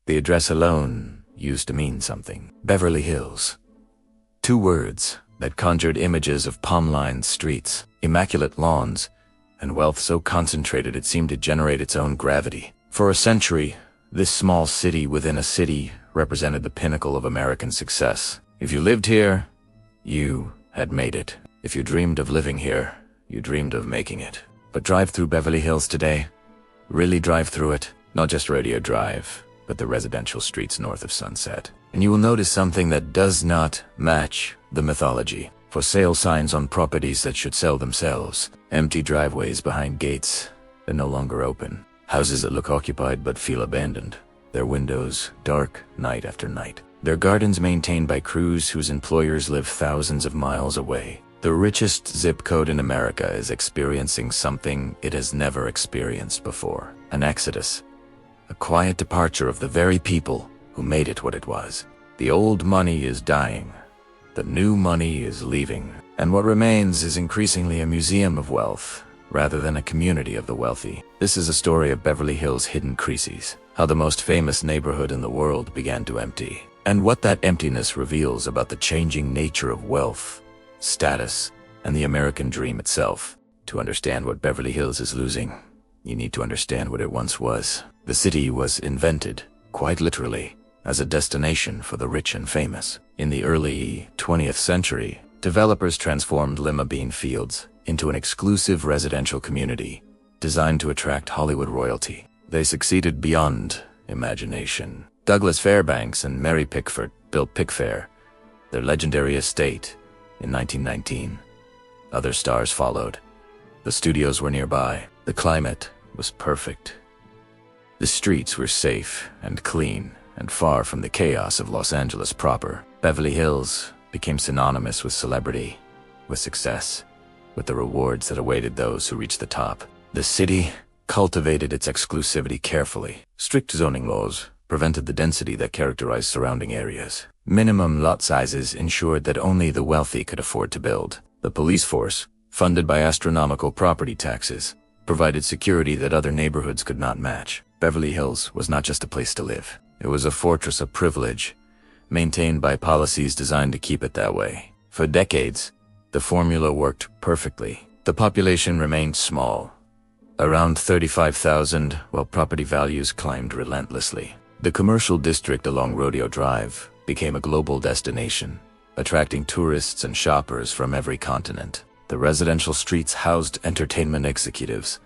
The address alone used to mean something. Beverly Hills. 2 words that conjured images of palm-lined streets, immaculate lawns, and wealth so concentrated it seemed to generate its own gravity. For a century, this small city within a city represented the pinnacle of American success. If you lived here, you had made it. If you dreamed of living here, you dreamed of making it. But drive through Beverly Hills today. Really drive through it. Not just Rodeo Drive, but the residential streets north of Sunset. And you will notice something that does not match the mythology. For sale signs on properties that should sell themselves. Empty driveways behind gates that no longer open. Houses that look occupied but feel abandoned. Their windows dark night after night. Their gardens maintained by crews whose employers live thousands of miles away. The richest zip code in America is experiencing something it has never experienced before. An exodus. A quiet departure of the very people who made it what it was. The old money is dying. The new money is leaving. And what remains is increasingly a museum of wealth, rather than a community of the wealthy. This is a story of Beverly Hills' hidden crises. How the most famous neighborhood in the world began to empty. And what that emptiness reveals about the changing nature of wealth, status, and the American dream itself. To understand what Beverly Hills is losing, you need to understand what it once was. The city was invented, quite literally, as a destination for the rich and famous. In the early 20th century, developers transformed Lima Bean Fields into an exclusive residential community designed to attract Hollywood royalty. They succeeded beyond imagination. Douglas Fairbanks and Mary Pickford built Pickfair, their legendary estate, in 1919. Other stars followed. The studios were nearby. The climate was perfect. The streets were safe and clean and far from the chaos of Los Angeles proper. Beverly Hills became synonymous with celebrity, with success, with the rewards that awaited those who reached the top. The city cultivated its exclusivity carefully. Strict zoning laws prevented the density that characterized surrounding areas. Minimum lot sizes ensured that only the wealthy could afford to build. The police force, funded by astronomical property taxes, provided security that other neighborhoods could not match. Beverly Hills was not just a place to live. It was a fortress of privilege, maintained by policies designed to keep it that way. For decades, the formula worked perfectly. The population remained small, around 35,000, while property values climbed relentlessly. The commercial district along Rodeo Drive became a global destination, attracting tourists and shoppers from every continent. The residential streets housed entertainment executives,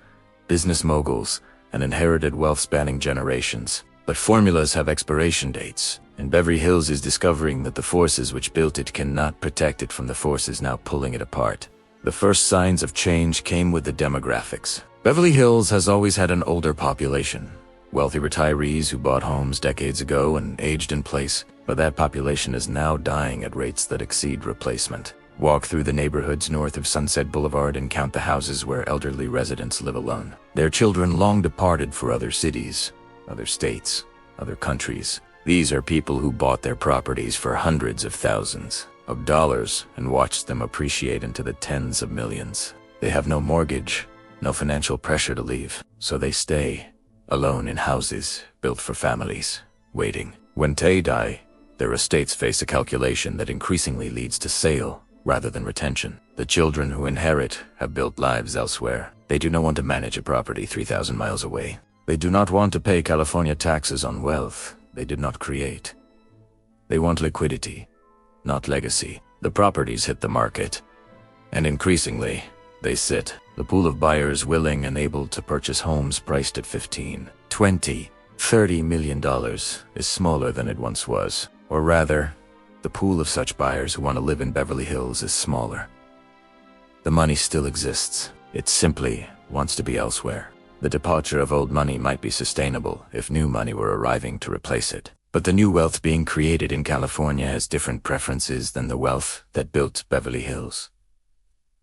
business moguls, and inherited wealth spanning generations. But formulas have expiration dates, and Beverly Hills is discovering that the forces which built it cannot protect it from the forces now pulling it apart. The first signs of change came with the demographics. Beverly Hills has always had an older population. Wealthy retirees who bought homes decades ago and aged in place, but that population is now dying at rates that exceed replacement. Walk through the neighborhoods north of Sunset Boulevard and count the houses where elderly residents live alone. Their children long departed for other cities, other states, other countries. These are people who bought their properties for hundreds of thousands of dollars and watched them appreciate into the tens of millions. They have no mortgage, no financial pressure to leave, so they stay alone in houses built for families, waiting. When they die, their estates face a calculation that increasingly leads to sale rather than retention. The children who inherit have built lives elsewhere. They do not want to manage a property 3,000 miles away. They do not want to pay California taxes on wealth they did not create. They want liquidity, not legacy. The properties hit the market, and increasingly, they sit. The pool of buyers willing and able to purchase homes priced at $15, $20, $30 million is smaller than it once was. Or rather, the pool of such buyers who want to live in Beverly Hills is smaller. The money still exists. It simply wants to be elsewhere. The departure of old money might be sustainable if new money were arriving to replace it. But the new wealth being created in California has different preferences than the wealth that built Beverly Hills.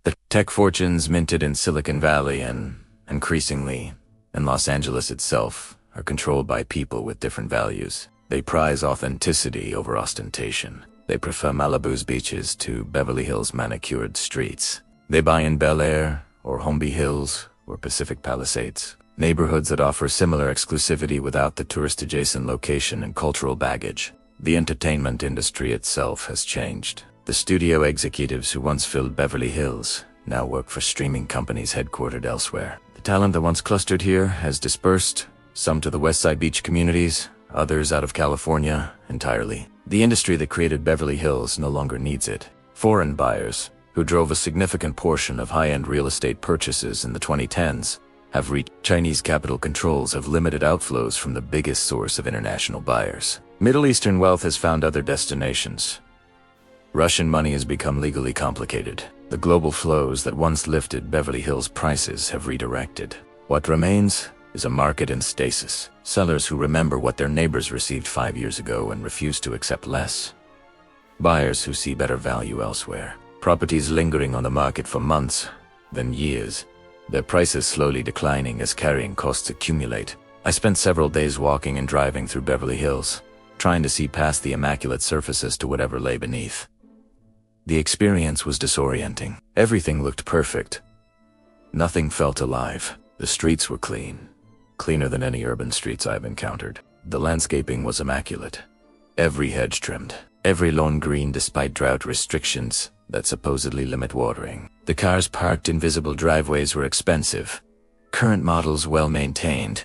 The tech fortunes minted in Silicon Valley and, increasingly, in Los Angeles itself are controlled by people with different values. They prize authenticity over ostentation. They prefer Malibu's beaches to Beverly Hills' manicured streets. They buy in Bel Air or Holmby Hills or Pacific Palisades. Neighborhoods that offer similar exclusivity without the tourist-adjacent location and cultural baggage. The entertainment industry itself has changed. The studio executives who once filled Beverly Hills now work for streaming companies headquartered elsewhere. The talent that once clustered here has dispersed, some to the West Side beach communities, others out of California entirely. The industry that created Beverly Hills no longer needs it. Foreign buyers, who drove a significant portion of high-end real estate purchases in the 2010s, have reached. Chinese capital controls have limited outflows from the biggest source of international buyers. Middle Eastern wealth has found other destinations. Russian money has become legally complicated. The global flows that once lifted Beverly Hills prices have redirected. What remains is a market in stasis. Sellers who remember what their neighbors received 5 years ago and refuse to accept less. Buyers who see better value elsewhere. Properties lingering on the market for months, then years. Their prices slowly declining as carrying costs accumulate. I spent several days walking and driving through Beverly Hills, trying to see past the immaculate surfaces to whatever lay beneath. The experience was disorienting. Everything looked perfect. Nothing felt alive. The streets were clean. Cleaner than any urban streets I've encountered. The landscaping was immaculate. Every hedge trimmed. Every lawn green despite drought restrictions that supposedly limit watering. The cars parked in visible driveways were expensive. Current models well maintained.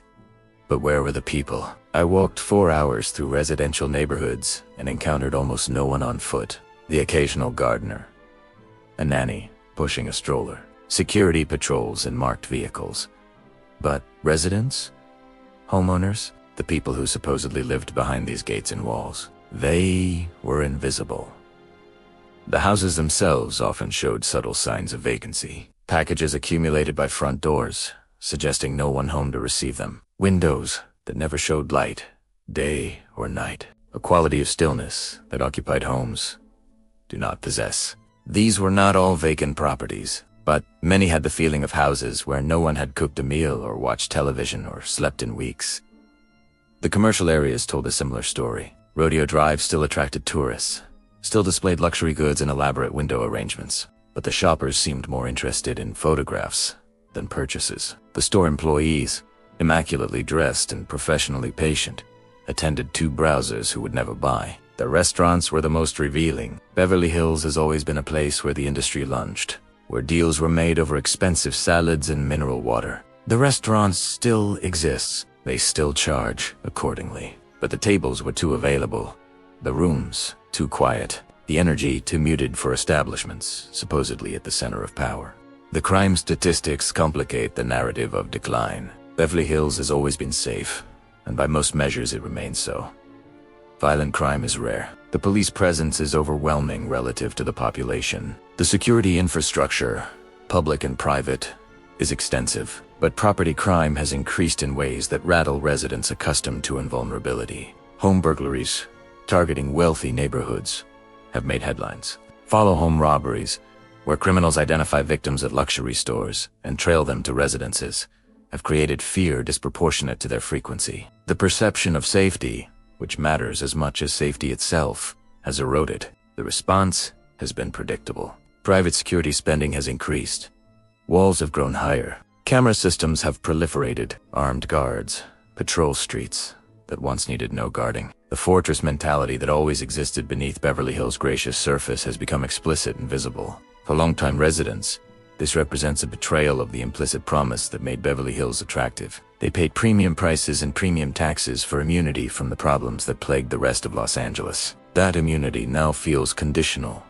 But where were the people? I walked 4 hours through residential neighborhoods and encountered almost no one on foot. The occasional gardener. A nanny pushing a stroller. Security patrols in marked vehicles. But residents? Homeowners? The people who supposedly lived behind these gates and walls. They were invisible. The houses themselves often showed subtle signs of vacancy. Packages accumulated by front doors, suggesting no one home to receive them. Windows that never showed light, day or night. A quality of stillness that occupied homes do not possess. These were not all vacant properties, but many had the feeling of houses where no one had cooked a meal or watched television or slept in weeks. The commercial areas told a similar story. Rodeo Drive still attracted tourists, still displayed luxury goods and elaborate window arrangements, but the shoppers seemed more interested in photographs than purchases. The store employees, immaculately dressed and professionally patient, attended to browsers who would never buy. The restaurants were the most revealing. Beverly Hills has always been a place where the industry lunged, where deals were made over expensive salads and mineral water. The restaurants still exist. They still charge accordingly. But the tables were too available. The rooms too quiet. The energy too muted for establishments, supposedly at the center of power. The crime statistics complicate the narrative of decline. Beverly Hills has always been safe, and by most measures it remains so. Violent crime is rare. The police presence is overwhelming relative to the population. The security infrastructure, public and private, is extensive. But property crime has increased in ways that rattle residents accustomed to invulnerability. Home burglaries, targeting wealthy neighborhoods, have made headlines. Follow-home robberies, where criminals identify victims at luxury stores and trail them to residences, have created fear disproportionate to their frequency. The perception of safety, which matters as much as safety itself, has eroded. The response has been predictable. Private security spending has increased. Walls have grown higher. Camera systems have proliferated. Armed guards patrol streets that once needed no guarding. The fortress mentality that always existed beneath Beverly Hills' gracious surface has become explicit and visible. For longtime residents, this represents a betrayal of the implicit promise that made Beverly Hills attractive. They paid premium prices and premium taxes for immunity from the problems that plagued the rest of Los Angeles. That immunity now feels conditional,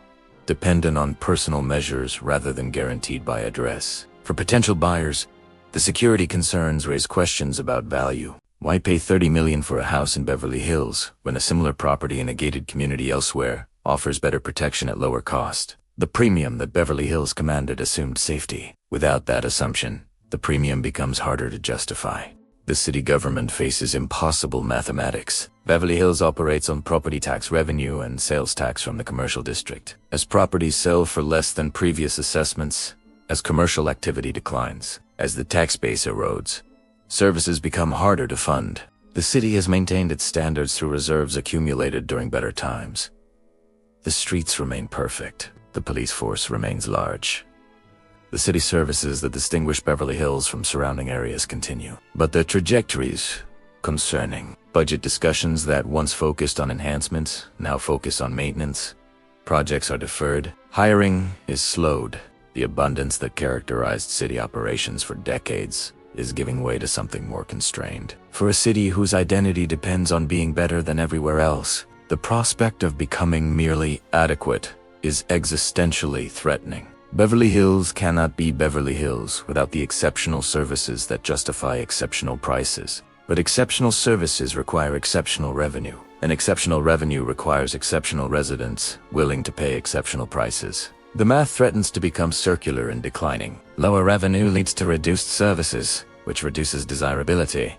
dependent on personal measures rather than guaranteed by address. For potential buyers, the security concerns raise questions about value. Why pay $30 million for a house in Beverly Hills when a similar property in a gated community elsewhere offers better protection at lower cost? The premium that Beverly Hills commanded assumed safety. Without that assumption, the premium becomes harder to justify. The city government faces impossible mathematics. Beverly Hills operates on property tax revenue and sales tax from the commercial district. As properties sell for less than previous assessments, as commercial activity declines, as the tax base erodes, services become harder to fund. The city has maintained its standards through reserves accumulated during better times. The streets remain perfect. The police force remains large. The city services that distinguish Beverly Hills from surrounding areas continue, but the trajectory's concerning. Budget discussions that once focused on enhancements now focus on maintenance. Projects are deferred. Hiring is slowed. The abundance that characterized city operations for decades is giving way to something more constrained. For a city whose identity depends on being better than everywhere else, the prospect of becoming merely adequate is existentially threatening. Beverly Hills cannot be Beverly Hills without the exceptional services that justify exceptional prices. But exceptional services require exceptional revenue, and exceptional revenue requires exceptional residents willing to pay exceptional prices. The math threatens to become circular and declining. Lower revenue leads to reduced services, which reduces desirability,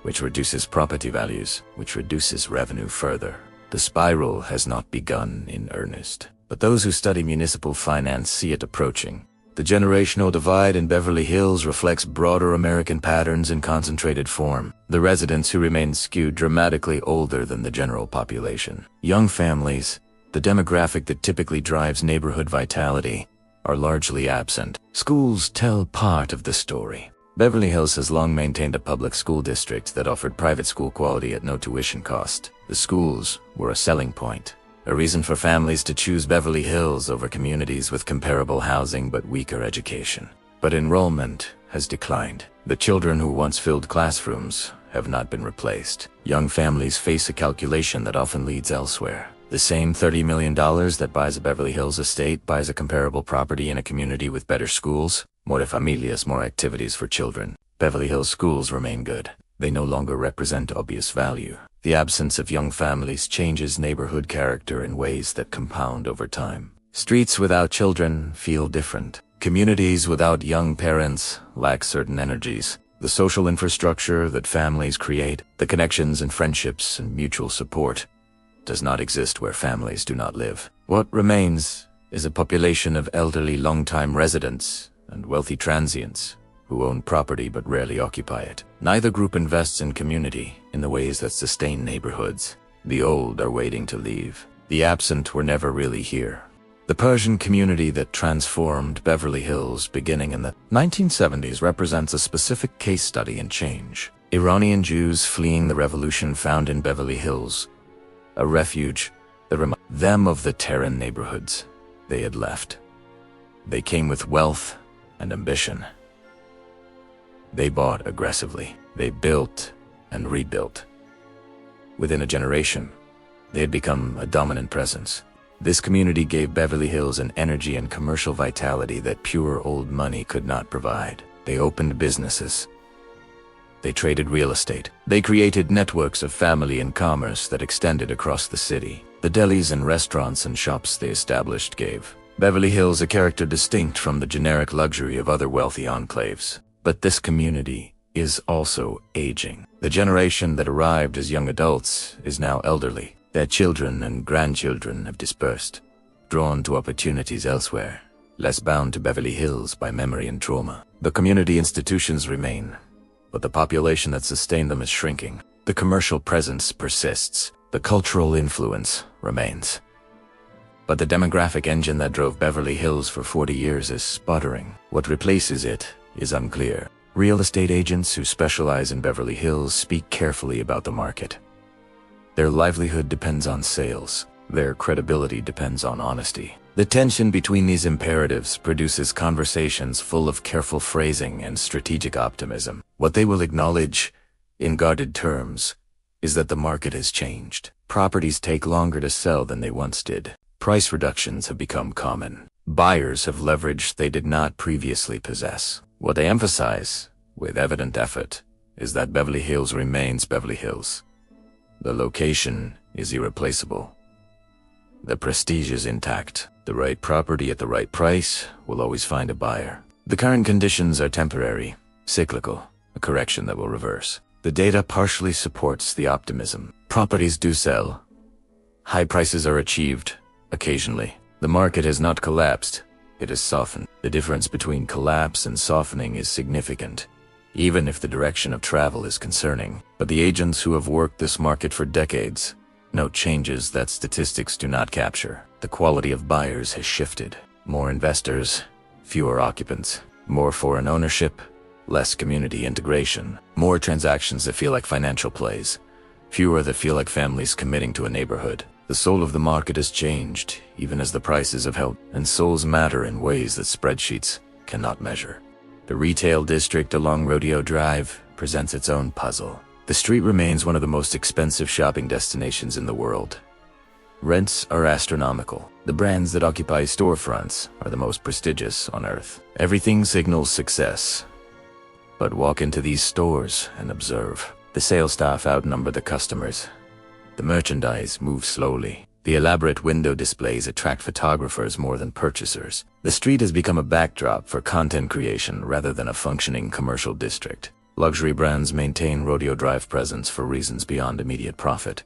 which reduces property values, which reduces revenue further. The spiral has not begun in earnest, but those who study municipal finance see it approaching. The generational divide in Beverly Hills reflects broader American patterns in concentrated form. The residents who remain skewed dramatically older than the general population. Young families, the demographic that typically drives neighborhood vitality, are largely absent. Schools tell part of the story. Beverly Hills has long maintained a public school district that offered private school quality at no tuition cost. The schools were a selling point, a reason for families to choose Beverly Hills over communities with comparable housing but weaker education. But enrollment has declined. The children who once filled classrooms have not been replaced. Young families face a calculation that often leads elsewhere. The same $30 million that buys a Beverly Hills estate buys a comparable property in a community with better schools, more familias, more activities for children. Beverly Hills schools remain good. They no longer represent obvious value. The absence of young families changes neighborhood character in ways that compound over time. Streets without children feel different. Communities without young parents lack certain energies. The social infrastructure that families create, the connections and friendships and mutual support, does not exist where families do not live. What remains is a population of elderly long-time residents and wealthy transients who own property but rarely occupy it. Neither group invests in community in the ways that sustain neighborhoods. The old are waiting to leave. The absent were never really here. The Persian community that transformed Beverly Hills beginning in the 1970s represents a specific case study in change. Iranian Jews fleeing the revolution found in Beverly Hills a refuge that reminded them of the Tehran neighborhoods they had left. They came with wealth and ambition. They bought aggressively. They built and rebuilt. Within a generation, they had become a dominant presence. This community gave Beverly Hills an energy and commercial vitality that pure old money could not provide. They opened businesses. They traded real estate. They created networks of family and commerce that extended across the city. The delis and restaurants and shops they established gave Beverly Hills a character distinct from the generic luxury of other wealthy enclaves. But this community is also aging. The generation that arrived as young adults is now elderly. Their children and grandchildren have dispersed, drawn to opportunities elsewhere, less bound to Beverly Hills by memory and trauma. The community institutions remain, but the population that sustained them is shrinking. The commercial presence persists. The cultural influence remains. But the demographic engine that drove Beverly Hills for 40 years is sputtering. What replaces it is unclear. Real estate agents who specialize in Beverly Hills speak carefully about the market. Their livelihood depends on sales. Their credibility depends on honesty. The tension between these imperatives produces conversations full of careful phrasing and strategic optimism. What they will acknowledge, in guarded terms, is that the market has changed. Properties take longer to sell than they once did. Price reductions have become common. Buyers have leverage they did not previously possess. What they emphasize, with evident effort, is that Beverly Hills remains Beverly Hills. The location is irreplaceable. The prestige is intact. The right property at the right price will always find a buyer. The current conditions are temporary, cyclical, a correction that will reverse. The data partially supports the optimism. Properties do sell. High prices are achieved, occasionally. The market has not collapsed. It has softened. The difference between collapse and softening is significant, even if the direction of travel is concerning. But the agents who have worked this market for decades note changes that statistics do not capture. The quality of buyers has shifted. More investors, fewer occupants, more foreign ownership, less community integration, more transactions that feel like financial plays, fewer that feel like families committing to a neighborhood. The soul of the market has changed, even as the prices have held, and souls matter in ways that spreadsheets cannot measure. The retail district along Rodeo Drive presents its own puzzle. The street remains one of the most expensive shopping destinations in the world. Rents are astronomical. The brands that occupy storefronts are the most prestigious on earth. Everything signals success. But walk into these stores and observe. The sales staff outnumber the customers. The merchandise moves slowly. The elaborate window displays attract photographers more than purchasers. The street has become a backdrop for content creation rather than a functioning commercial district. Luxury brands maintain Rodeo Drive presence for reasons beyond immediate profit.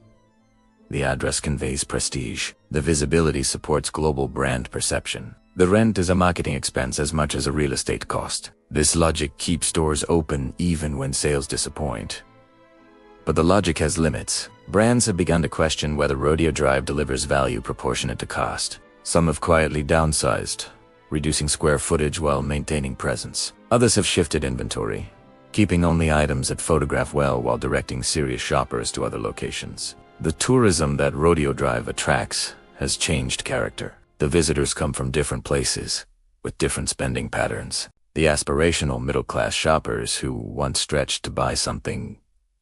The address conveys prestige. The visibility supports global brand perception. The rent is a marketing expense as much as a real estate cost. This logic keeps stores open even when sales disappoint. But the logic has limits. Brands have begun to question whether Rodeo Drive delivers value proportionate to cost. Some have quietly downsized, reducing square footage while maintaining presence. Others have shifted inventory, keeping only items that photograph well while directing serious shoppers to other locations. The tourism that Rodeo Drive attracts has changed character. The visitors come from different places, with different spending patterns. The aspirational middle-class shoppers who once stretched to buy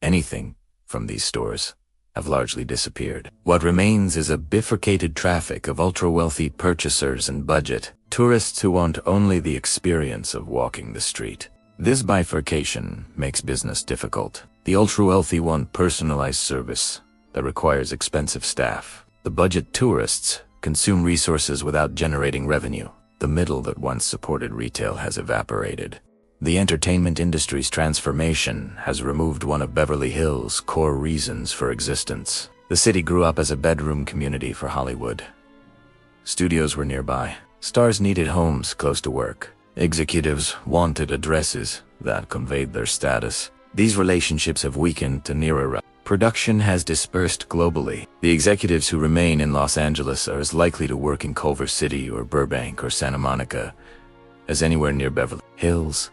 anything, from these stores, have largely disappeared. What remains is a bifurcated traffic of ultra-wealthy purchasers and budget tourists who want only the experience of walking the street. This bifurcation makes business difficult. The ultra-wealthy want personalized service that requires expensive staff. The budget tourists consume resources without generating revenue. The middle that once supported retail has evaporated. The entertainment industry's transformation has removed one of Beverly Hills' core reasons for existence. The city grew up as a bedroom community for Hollywood. Studios were nearby. Stars needed homes close to work. Executives wanted addresses that conveyed their status. These relationships have weakened to near production has dispersed globally. The executives who remain in Los Angeles are as likely to work in Culver City or Burbank or Santa Monica as anywhere near Beverly Hills.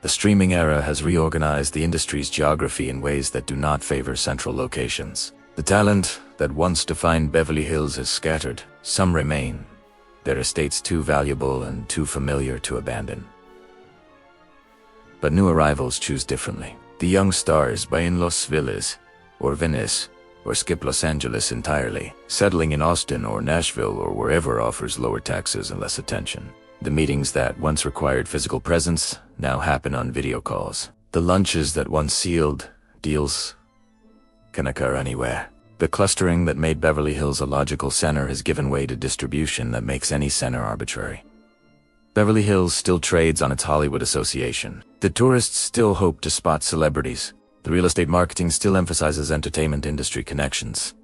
The streaming era has reorganized the industry's geography in ways that do not favor central locations. The talent that once defined Beverly Hills has scattered. Some remain, their estates too valuable and too familiar to abandon. But new arrivals choose differently. The young stars buy in Los Villas, or Venice, or skip Los Angeles entirely. Settling in Austin or Nashville or wherever offers lower taxes and less attention. The meetings that once required physical presence now happen on video calls. The lunches that once sealed deals can occur anywhere. The clustering that made Beverly Hills a logical center has given way to distribution that makes any center arbitrary. Beverly Hills still trades on its Hollywood association. The tourists still hope to spot celebrities. The real estate marketing still emphasizes entertainment industry connections.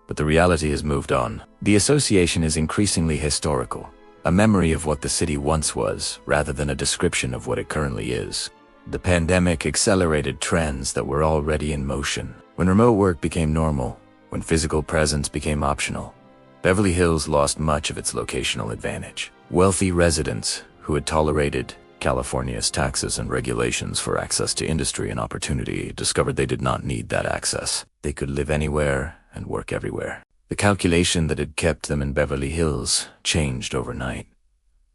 But the reality has moved on. The association is increasingly historical, a memory of what the city once was, rather than a description of what it currently is. The pandemic accelerated trends that were already in motion. When remote work became normal, when physical presence became optional, Beverly Hills lost much of its locational advantage. Wealthy residents who had tolerated California's taxes and regulations for access to industry and opportunity discovered they did not need that access. They could live anywhere and work everywhere. The calculation that had kept them in Beverly Hills changed overnight.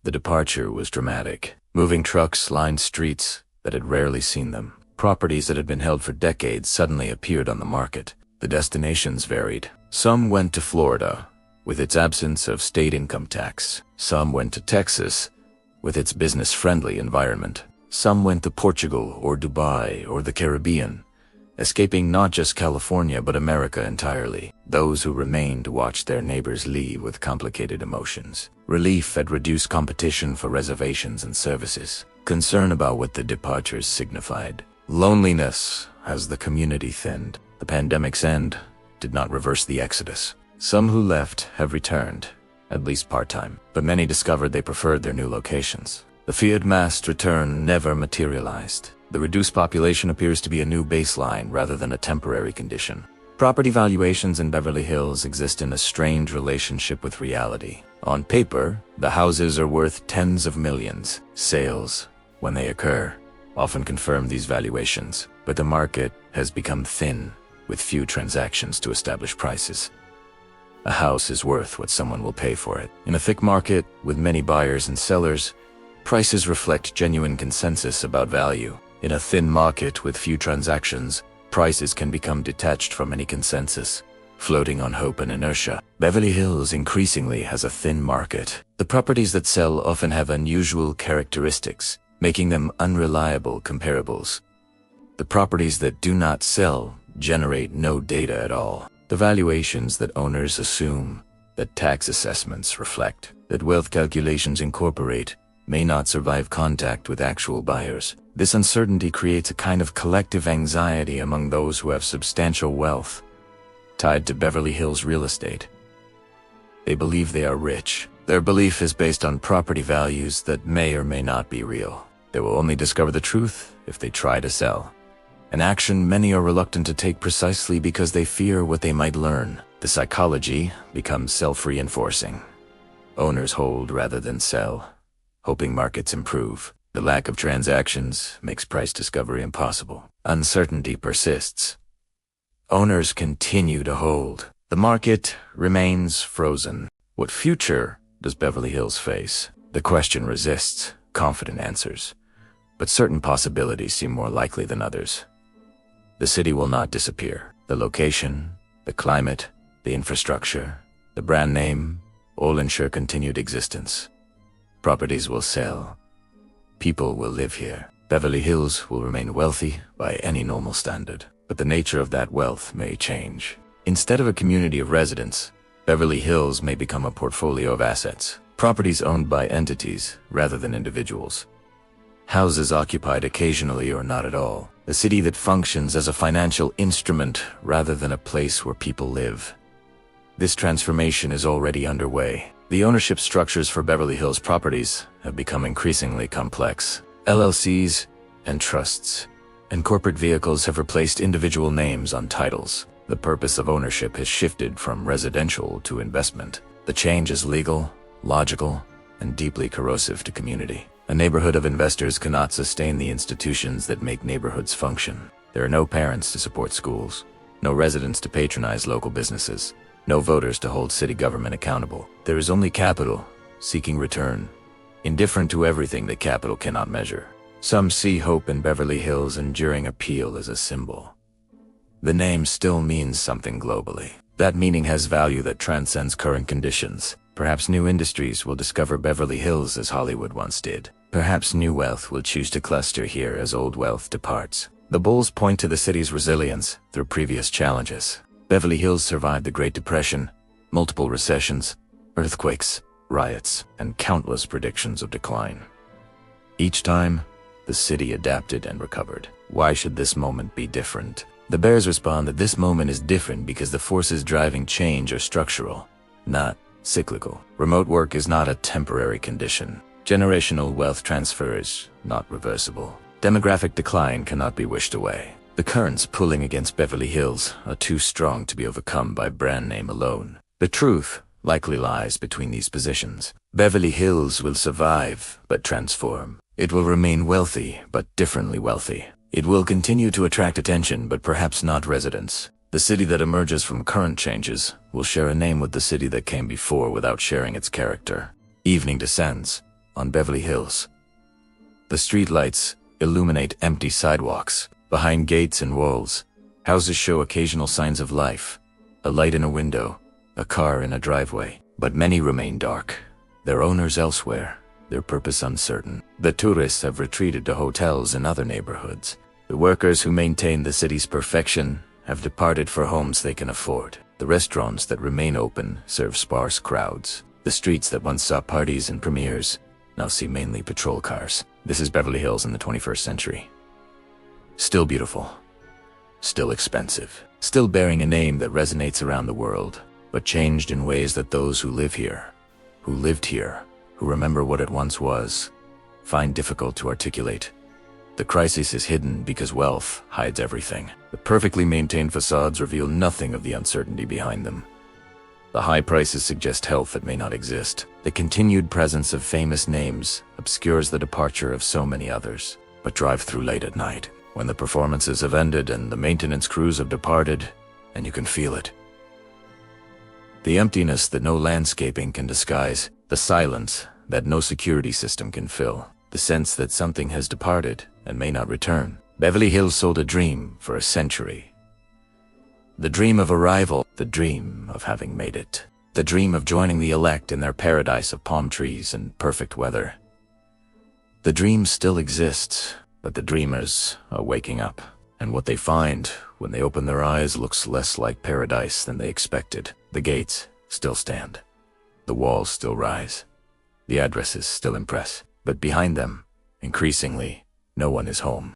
The departure was dramatic. Moving trucks lined streets that had rarely seen them. Properties that had been held for decades suddenly appeared on the market. The destinations varied. Some went to Florida, with its absence of state income tax. Some went to Texas, with its business-friendly environment. Some went to Portugal or Dubai or the Caribbean, escaping not just California but America entirely. Those who remained watched their neighbors leave with complicated emotions. Relief had reduced competition for reservations and services. Concern about what the departures signified. Loneliness as the community thinned. The pandemic's end did not reverse the exodus. Some who left have returned, at least part-time, but many discovered they preferred their new locations. The feared mass return never materialized. The reduced population appears to be a new baseline rather than a temporary condition. Property valuations in Beverly Hills exist in a strange relationship with reality. On paper, the houses are worth tens of millions. Sales, when they occur, often confirm these valuations, but the market has become thin, with few transactions to establish prices. A house is worth what someone will pay for it. In a thick market, with many buyers and sellers, prices reflect genuine consensus about value. In a thin market with few transactions, prices can become detached from any consensus, floating on hope and inertia. Beverly Hills increasingly has a thin market. The properties that sell often have unusual characteristics, making them unreliable comparables. The properties that do not sell generate no data at all. The valuations that owners assume, that tax assessments reflect, that wealth calculations incorporate, may not survive contact with actual buyers. This uncertainty creates a kind of collective anxiety among those who have substantial wealth tied to Beverly Hills real estate. They believe they are rich. Their belief is based on property values that may or may not be real. They will only discover the truth if they try to sell. An action many are reluctant to take precisely because they fear what they might learn. The psychology becomes self-reinforcing. Owners hold rather than sell, hoping markets improve. The lack of transactions makes price discovery impossible. Uncertainty persists. Owners continue to hold. The market remains frozen. What future does Beverly Hills face? The question resists confident answers, but certain possibilities seem more likely than others. The city will not disappear. The location, the climate, the infrastructure, the brand name, all ensure continued existence. Properties will sell. People will live here. Beverly Hills will remain wealthy by any normal standard, but the nature of that wealth may change. Instead of a community of residents, Beverly Hills may become a portfolio of assets, properties owned by entities rather than individuals. Houses occupied occasionally or not at all. A city that functions as a financial instrument rather than a place where people live. This transformation is already underway. The ownership structures for Beverly Hills properties have become increasingly complex. LLCs and trusts and corporate vehicles have replaced individual names on titles. The purpose of ownership has shifted from residential to investment. The change is legal, logical, and deeply corrosive to community. A neighborhood of investors cannot sustain the institutions that make neighborhoods function. There are no parents to support schools, no residents to patronize local businesses, no voters to hold city government accountable. There is only capital, seeking return, indifferent to everything that capital cannot measure. Some see hope in Beverly Hills' enduring appeal as a symbol. The name still means something globally. That meaning has value that transcends current conditions. Perhaps new industries will discover Beverly Hills as Hollywood once did. Perhaps new wealth will choose to cluster here as old wealth departs. The bulls point to the city's resilience through previous challenges. Beverly Hills survived the Great Depression, multiple recessions, earthquakes, riots, and countless predictions of decline. Each time, the city adapted and recovered. Why should this moment be different? The Bears respond that this moment is different because the forces driving change are structural, not cyclical. Remote work is not a temporary condition. Generational wealth transfer is not reversible. Demographic decline cannot be wished away. The currents pulling against Beverly Hills are too strong to be overcome by brand name alone. The truth likely lies between these positions. Beverly Hills will survive, but transform. It will remain wealthy, but differently wealthy. It will continue to attract attention, but perhaps not residents. The city that emerges from current changes will share a name with the city that came before without sharing its character. Evening descends on Beverly Hills. The streetlights illuminate empty sidewalks. Behind gates and walls, houses show occasional signs of life. A light in a window, a car in a driveway. But many remain dark, their owners elsewhere, their purpose uncertain. The tourists have retreated to hotels in other neighborhoods. The workers who maintain the city's perfection have departed for homes they can afford. The restaurants that remain open serve sparse crowds. The streets that once saw parties and premieres now see mainly patrol cars. This is Beverly Hills in the 21st century. Still beautiful, still expensive, still bearing a name that resonates around the world, but changed in ways that those who live here, who lived here, who remember what it once was, find difficult to articulate. The crisis is hidden because wealth hides everything. The perfectly maintained facades reveal nothing of the uncertainty behind them. The high prices suggest health that may not exist. The continued presence of famous names obscures the departure of so many others. But drive through late at night, when the performances have ended and the maintenance crews have departed, and you can feel it. The emptiness that no landscaping can disguise, the silence that no security system can fill, the sense that something has departed and may not return. Beverly Hills sold a dream for a century. The dream of arrival, the dream of having made it, the dream of joining the elect in their paradise of palm trees and perfect weather. The dream still exists, but the dreamers are waking up, and what they find when they open their eyes looks less like paradise than they expected. The gates still stand. The walls still rise. The addresses still impress. But behind them, increasingly, no one is home.